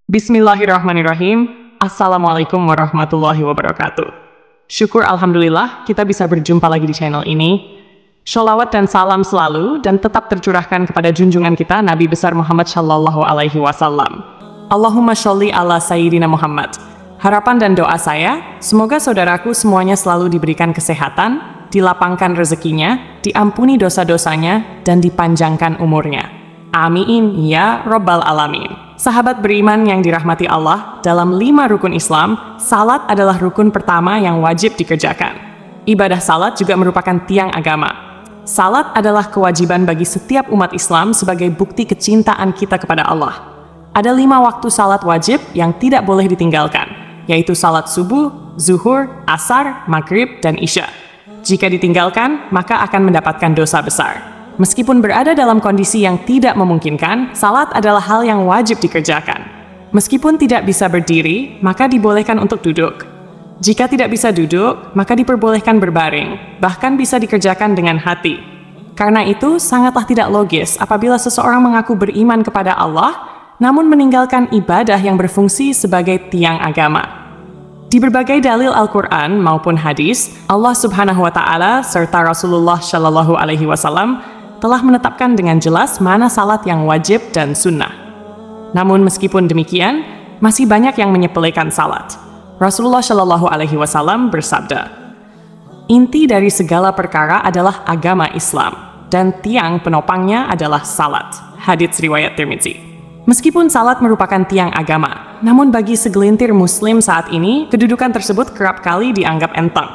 Bismillahirrahmanirrahim. Assalamualaikum warahmatullahi wabarakatuh. Syukur Alhamdulillah kita bisa berjumpa lagi di channel ini. Sholawat dan salam selalu dan tetap tercurahkan kepada junjungan kita Nabi besar Muhammad Shallallahu Alaihi Wasallam. Allahumma sholli ala Sayyidina Muhammad. Harapan dan doa saya, semoga saudaraku semuanya selalu diberikan kesehatan, dilapangkan rezekinya, diampuni dosa-dosanya, dan dipanjangkan umurnya. Amin ya Rabbal Alamin. Sahabat beriman yang dirahmati Allah, dalam 5 rukun Islam, salat adalah rukun pertama yang wajib dikerjakan. Ibadah salat juga merupakan tiang agama. Salat adalah kewajiban bagi setiap umat Islam sebagai bukti kecintaan kita kepada Allah. Ada 5 waktu salat wajib yang tidak boleh ditinggalkan, yaitu salat subuh, zuhur, asar, maghrib, dan isya. Jika ditinggalkan, maka akan mendapatkan dosa besar. Meskipun berada dalam kondisi yang tidak memungkinkan, salat adalah hal yang wajib dikerjakan. Meskipun tidak bisa berdiri, maka dibolehkan untuk duduk. Jika tidak bisa duduk, maka diperbolehkan berbaring, bahkan bisa dikerjakan dengan hati. Karena itu, sangatlah tidak logis apabila seseorang mengaku beriman kepada Allah, namun meninggalkan ibadah yang berfungsi sebagai tiang agama. Di berbagai dalil Al-Quran maupun hadis, Allah Subhanahu wa Ta'ala serta Rasulullah Shallallahu Alaihi Wasallam telah menetapkan dengan jelas mana salat yang wajib dan sunnah. Namun meskipun demikian, masih banyak yang menyepelekan salat. Rasulullah Shallallahu Alaihi Wasallam bersabda, "Inti dari segala perkara adalah agama Islam, dan tiang penopangnya adalah salat." Hadits riwayat Tirmidzi. Meskipun salat merupakan tiang agama, namun bagi segelintir muslim saat ini, kedudukan tersebut kerap kali dianggap enteng.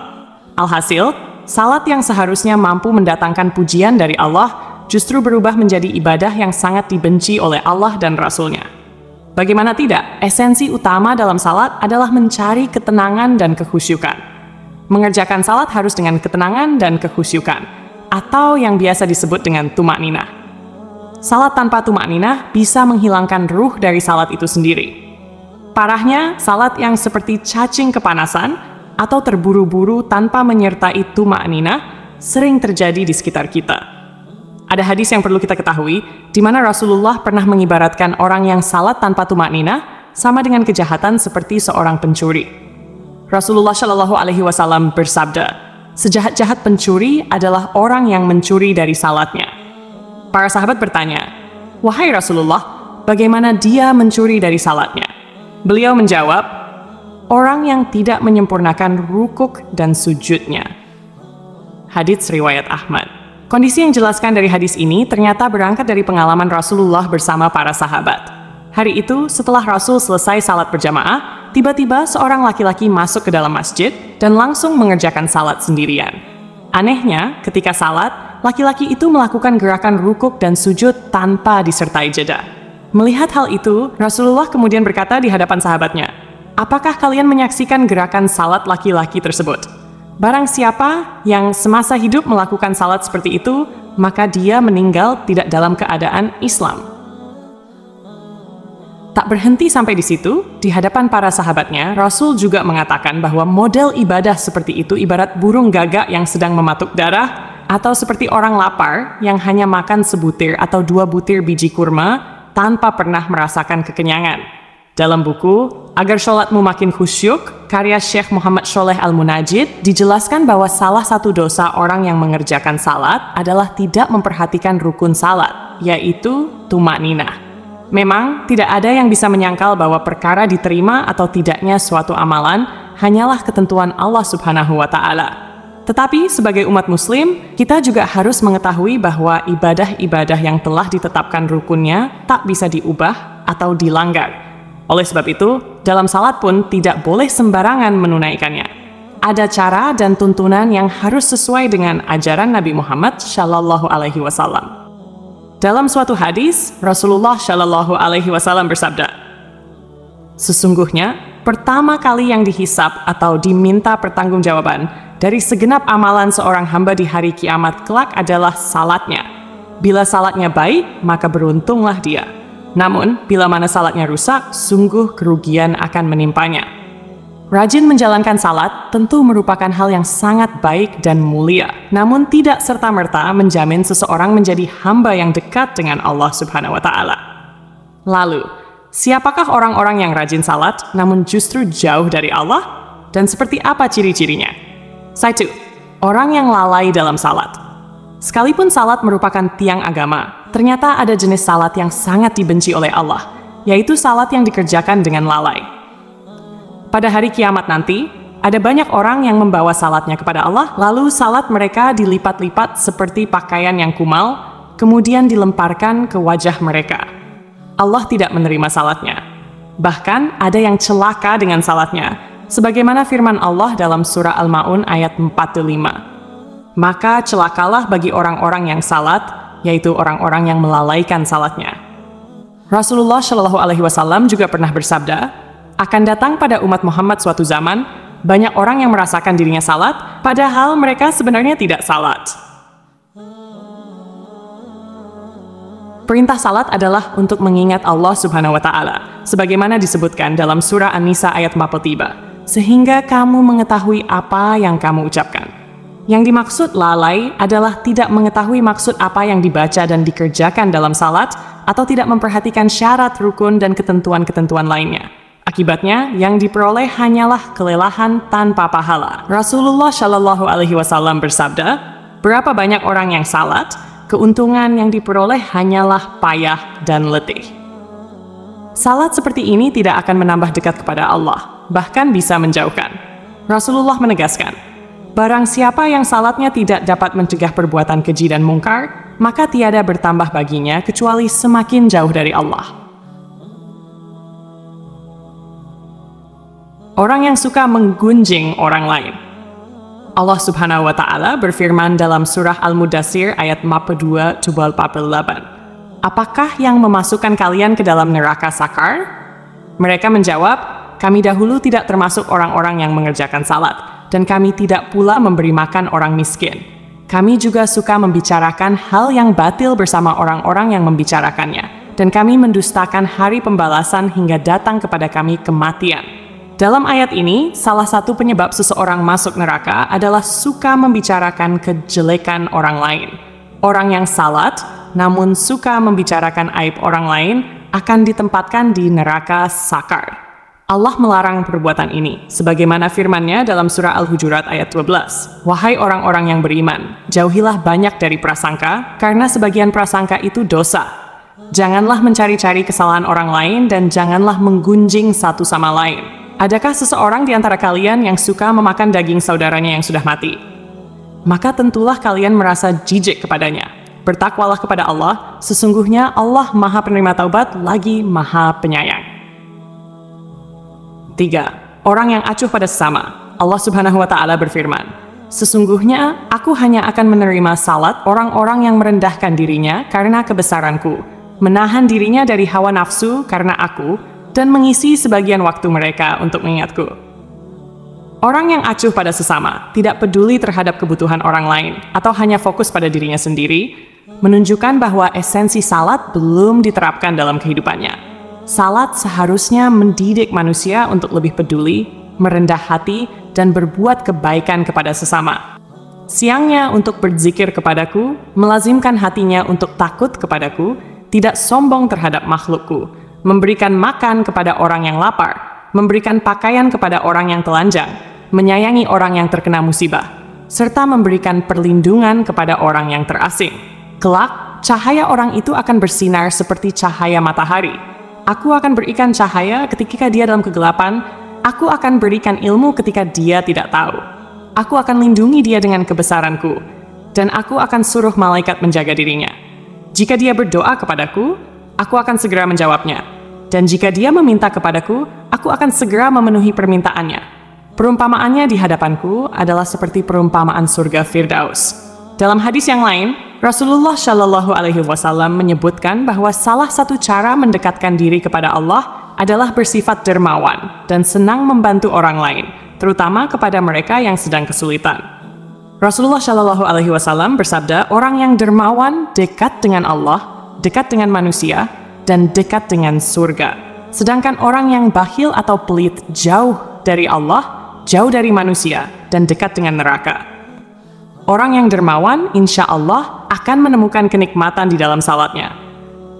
Alhasil, salat yang seharusnya mampu mendatangkan pujian dari Allah justru berubah menjadi ibadah yang sangat dibenci oleh Allah dan Rasul-Nya. Bagaimana tidak, esensi utama dalam salat adalah mencari ketenangan dan kekhusyukan. Mengerjakan salat harus dengan ketenangan dan kekhusyukan, atau yang biasa disebut dengan tumakninah. Salat tanpa tumakninah bisa menghilangkan ruh dari salat itu sendiri. Parahnya, salat yang seperti cacing kepanasan atau terburu-buru tanpa menyertai tumakninah sering terjadi di sekitar kita. Ada hadis yang perlu kita ketahui, di mana Rasulullah pernah mengibaratkan orang yang salat tanpa tumakninah sama dengan kejahatan seperti seorang pencuri. Rasulullah Shallallahu Alaihi Wasallam bersabda, "Sejahat-jahat pencuri adalah orang yang mencuri dari salatnya." Para sahabat bertanya, "Wahai Rasulullah, bagaimana dia mencuri dari salatnya?" Beliau menjawab, "Orang yang tidak menyempurnakan rukuk dan sujudnya." Hadits riwayat Ahmad. Kondisi yang dijelaskan dari hadis ini ternyata berangkat dari pengalaman Rasulullah bersama para sahabat. Hari itu, setelah Rasul selesai salat berjamaah, tiba-tiba seorang laki-laki masuk ke dalam masjid dan langsung mengerjakan salat sendirian. Anehnya, ketika salat, laki-laki itu melakukan gerakan rukuk dan sujud tanpa disertai jeda. Melihat hal itu, Rasulullah kemudian berkata di hadapan sahabatnya, "Apakah kalian menyaksikan gerakan salat laki-laki tersebut? Barang siapa yang semasa hidup melakukan salat seperti itu, maka dia meninggal tidak dalam keadaan Islam." Tak berhenti sampai di situ, di hadapan para sahabatnya, Rasul juga mengatakan bahwa model ibadah seperti itu ibarat burung gagak yang sedang mematuk darah, atau seperti orang lapar yang hanya makan sebutir atau 2 butir biji kurma tanpa pernah merasakan kekenyangan. Dalam buku Agar Sholatmu Makin Khusyuk, karya Syekh Muhammad Sholeh Al-Munajid, dijelaskan bahwa salah satu dosa orang yang mengerjakan salat adalah tidak memperhatikan rukun salat, yaitu tumakninah. Memang, tidak ada yang bisa menyangkal bahwa perkara diterima atau tidaknya suatu amalan hanyalah ketentuan Allah Subhanahu wa Ta'ala. Tetapi, sebagai umat muslim, kita juga harus mengetahui bahwa ibadah-ibadah yang telah ditetapkan rukunnya tak bisa diubah atau dilanggar. Oleh sebab itu, dalam salat pun tidak boleh sembarangan menunaikannya. Ada cara dan tuntunan yang harus sesuai dengan ajaran Nabi Muhammad Shallallahu Alaihi Wasallam. Dalam suatu hadis, Rasulullah Shallallahu Alaihi Wasallam bersabda, "Sesungguhnya, pertama kali yang dihisab atau diminta pertanggungjawaban dari segenap amalan seorang hamba di hari kiamat kelak adalah salatnya. Bila salatnya baik, maka beruntunglah dia. Namun, bila mana salatnya rusak, sungguh kerugian akan menimpanya." Rajin menjalankan salat tentu merupakan hal yang sangat baik dan mulia, namun tidak serta-merta menjamin seseorang menjadi hamba yang dekat dengan Allah Subhanahu wa Ta'ala. Lalu, Siapakah orang-orang yang rajin salat, namun justru jauh dari Allah? Dan seperti apa ciri-cirinya? 1. Orang yang lalai dalam salat. Sekalipun salat merupakan tiang agama, ternyata ada jenis salat yang sangat dibenci oleh Allah, yaitu salat yang dikerjakan dengan lalai. Pada hari kiamat nanti, ada banyak orang yang membawa salatnya kepada Allah, lalu salat mereka dilipat-lipat seperti pakaian yang kumal, kemudian dilemparkan ke wajah mereka. Allah tidak menerima salatnya. Bahkan ada yang celaka dengan salatnya, sebagaimana firman Allah dalam surah Al-Ma'un ayat 45. Maka celakalah bagi orang-orang yang salat, yaitu orang-orang yang melalaikan salatnya. Rasulullah Shallallahu Alaihi Wasallam juga pernah bersabda, akan datang pada umat Muhammad suatu zaman, banyak orang yang merasakan dirinya salat, padahal mereka sebenarnya tidak salat. Perintah salat adalah untuk mengingat Allah Subhanahu wa Ta'ala, sebagaimana disebutkan dalam surah An-Nisa ayat 43, sehingga kamu mengetahui apa yang kamu ucapkan. Yang dimaksud lalai adalah tidak mengetahui maksud apa yang dibaca dan dikerjakan dalam salat, atau tidak memperhatikan syarat, rukun, dan ketentuan-ketentuan lainnya. Akibatnya, yang diperoleh hanyalah kelelahan tanpa pahala. Rasulullah Shallallahu Alaihi Wasallam bersabda, berapa banyak orang yang salat, keuntungan yang diperoleh hanyalah payah dan letih. Salat seperti ini tidak akan menambah dekat kepada Allah, bahkan bisa menjauhkan. Rasulullah menegaskan, barang siapa yang salatnya tidak dapat mencegah perbuatan keji dan mungkar, maka tiada bertambah baginya kecuali semakin jauh dari Allah. Orang yang suka menggunjing orang lain. Allah Subhanahu wa Ta'ala berfirman dalam surah Al-Mudaththir ayat 42-48. Apakah yang memasukkan kalian ke dalam neraka sakar? Mereka menjawab, kami dahulu tidak termasuk orang-orang yang mengerjakan salat, dan kami tidak pula memberi makan orang miskin. Kami juga suka membicarakan hal yang batil bersama orang-orang yang membicarakannya, dan kami mendustakan hari pembalasan hingga datang kepada kami kematian. Dalam ayat ini, salah satu penyebab seseorang masuk neraka adalah suka membicarakan kejelekan orang lain. Orang yang salat, namun suka membicarakan aib orang lain, akan ditempatkan di neraka sakar. Allah melarang perbuatan ini, sebagaimana firman-Nya dalam surah Al-Hujurat ayat 12. Wahai orang-orang yang beriman, jauhilah banyak dari prasangka, karena sebagian prasangka itu dosa. Janganlah mencari-cari kesalahan orang lain, dan janganlah menggunjing satu sama lain. Adakah seseorang di antara kalian yang suka memakan daging saudaranya yang sudah mati? Maka tentulah kalian merasa jijik kepadanya. Bertakwalah kepada Allah, sesungguhnya Allah Maha Penerima Taubat lagi Maha Penyayang. 3. Orang yang acuh pada sesama. Allah Subhanahu wa Ta'ala berfirman, sesungguhnya aku hanya akan menerima salat orang-orang yang merendahkan dirinya karena kebesaranku, menahan dirinya dari hawa nafsu karena aku, dan mengisi sebagian waktu mereka untuk mengingatku. Orang yang acuh pada sesama, tidak peduli terhadap kebutuhan orang lain, atau hanya fokus pada dirinya sendiri, menunjukkan bahwa esensi salat belum diterapkan dalam kehidupannya. Salat seharusnya mendidik manusia untuk lebih peduli, merendah hati, dan berbuat kebaikan kepada sesama. Siangnya untuk berzikir kepadaku, melazimkan hatinya untuk takut kepadaku, tidak sombong terhadap makhlukku, memberikan makan kepada orang yang lapar, memberikan pakaian kepada orang yang telanjang, menyayangi orang yang terkena musibah, serta memberikan perlindungan kepada orang yang terasing. Kelak, cahaya orang itu akan bersinar seperti cahaya matahari. Aku akan berikan cahaya ketika dia dalam kegelapan, aku akan berikan ilmu ketika dia tidak tahu. Aku akan lindungi dia dengan kebesaranku, dan aku akan suruh malaikat menjaga dirinya. Jika dia berdoa kepadaku, aku akan segera menjawabnya. Dan jika dia meminta kepadaku, aku akan segera memenuhi permintaannya. Perumpamaannya di hadapanku adalah seperti perumpamaan surga Firdaus. Dalam hadis yang lain, Rasulullah Shallallahu Alaihi Wasallam menyebutkan bahwa salah satu cara mendekatkan diri kepada Allah adalah bersifat dermawan dan senang membantu orang lain, terutama kepada mereka yang sedang kesulitan. Rasulullah Shallallahu Alaihi Wasallam bersabda, orang yang dermawan dekat dengan Allah, dekat dengan manusia, dan dekat dengan surga. Sedangkan orang yang bakhil atau pelit jauh dari Allah, jauh dari manusia, dan dekat dengan neraka. Orang yang dermawan, insya Allah, akan menemukan kenikmatan di dalam salatnya.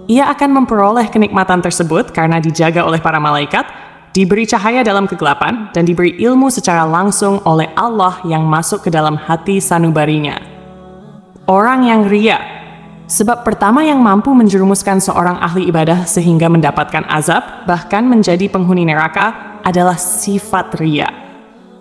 Ia akan memperoleh kenikmatan tersebut karena dijaga oleh para malaikat, diberi cahaya dalam kegelapan, dan diberi ilmu secara langsung oleh Allah yang masuk ke dalam hati sanubarinya. Orang yang ria. Sebab pertama yang mampu menjerumuskan seorang ahli ibadah sehingga mendapatkan azab, bahkan menjadi penghuni neraka, adalah sifat ria.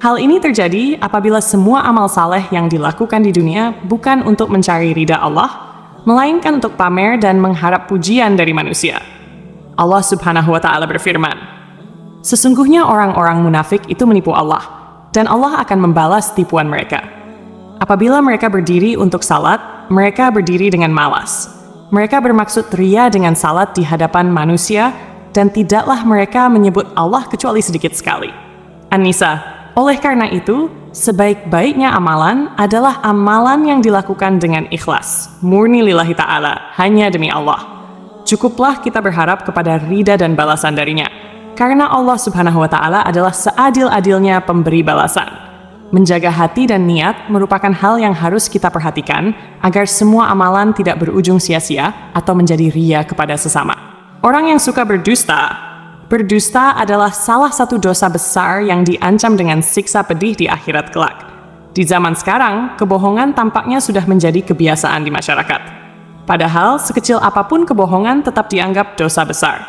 Hal ini terjadi apabila semua amal saleh yang dilakukan di dunia bukan untuk mencari ridha Allah, melainkan untuk pamer dan mengharap pujian dari manusia. Allah Subhanahu wa Ta'ala berfirman, "Sesungguhnya orang-orang munafik itu menipu Allah, dan Allah akan membalas tipuan mereka. Apabila mereka berdiri untuk salat, mereka berdiri dengan malas. Mereka bermaksud ria dengan salat di hadapan manusia, dan tidaklah mereka menyebut Allah kecuali sedikit sekali." An-Nisa. Oleh karena itu, sebaik-baiknya amalan adalah amalan yang dilakukan dengan ikhlas, murni lillahi ta'ala, hanya demi Allah. Cukuplah kita berharap kepada ridha dan balasan darinya, karena Allah Subhanahu wa Ta'ala adalah seadil-adilnya pemberi balasan. Menjaga hati dan niat merupakan hal yang harus kita perhatikan agar semua amalan tidak berujung sia-sia atau menjadi ria kepada sesama. Orang yang suka berdusta adalah salah satu dosa besar yang diancam dengan siksa pedih di akhirat kelak. Di zaman sekarang, kebohongan tampaknya sudah menjadi kebiasaan di masyarakat. Padahal, sekecil apapun kebohongan tetap dianggap dosa besar.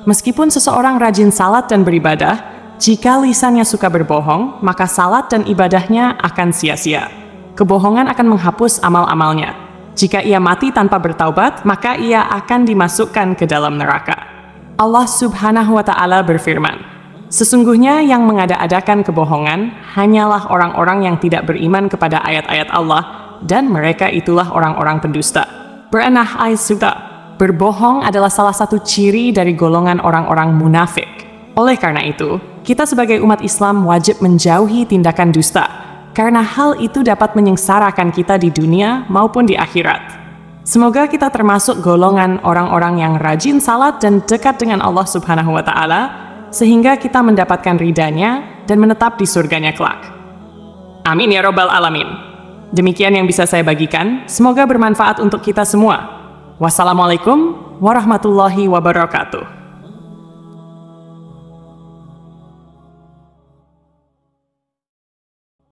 Meskipun seseorang rajin salat dan beribadah, jika lisannya suka berbohong, maka salat dan ibadahnya akan sia-sia. Kebohongan akan menghapus amal-amalnya. Jika ia mati tanpa bertaubat, maka ia akan dimasukkan ke dalam neraka. Allah Subhanahu wa Ta'ala berfirman, "Sesungguhnya yang mengada-adakan kebohongan hanyalah orang-orang yang tidak beriman kepada ayat-ayat Allah, dan mereka itulah orang-orang pendusta." Berenah Suta, berbohong adalah salah satu ciri dari golongan orang-orang munafik. Oleh karena itu, kita sebagai umat Islam wajib menjauhi tindakan dusta, karena hal itu dapat menyengsarakan kita di dunia maupun di akhirat. Semoga kita termasuk golongan orang-orang yang rajin salat dan dekat dengan Allah Subhanahu wa Ta'ala, sehingga kita mendapatkan ridhanya dan menetap di surganya kelak. Amin ya Rabbal Alamin. Demikian yang bisa saya bagikan, semoga bermanfaat untuk kita semua. Wassalamualaikum warahmatullahi wabarakatuh.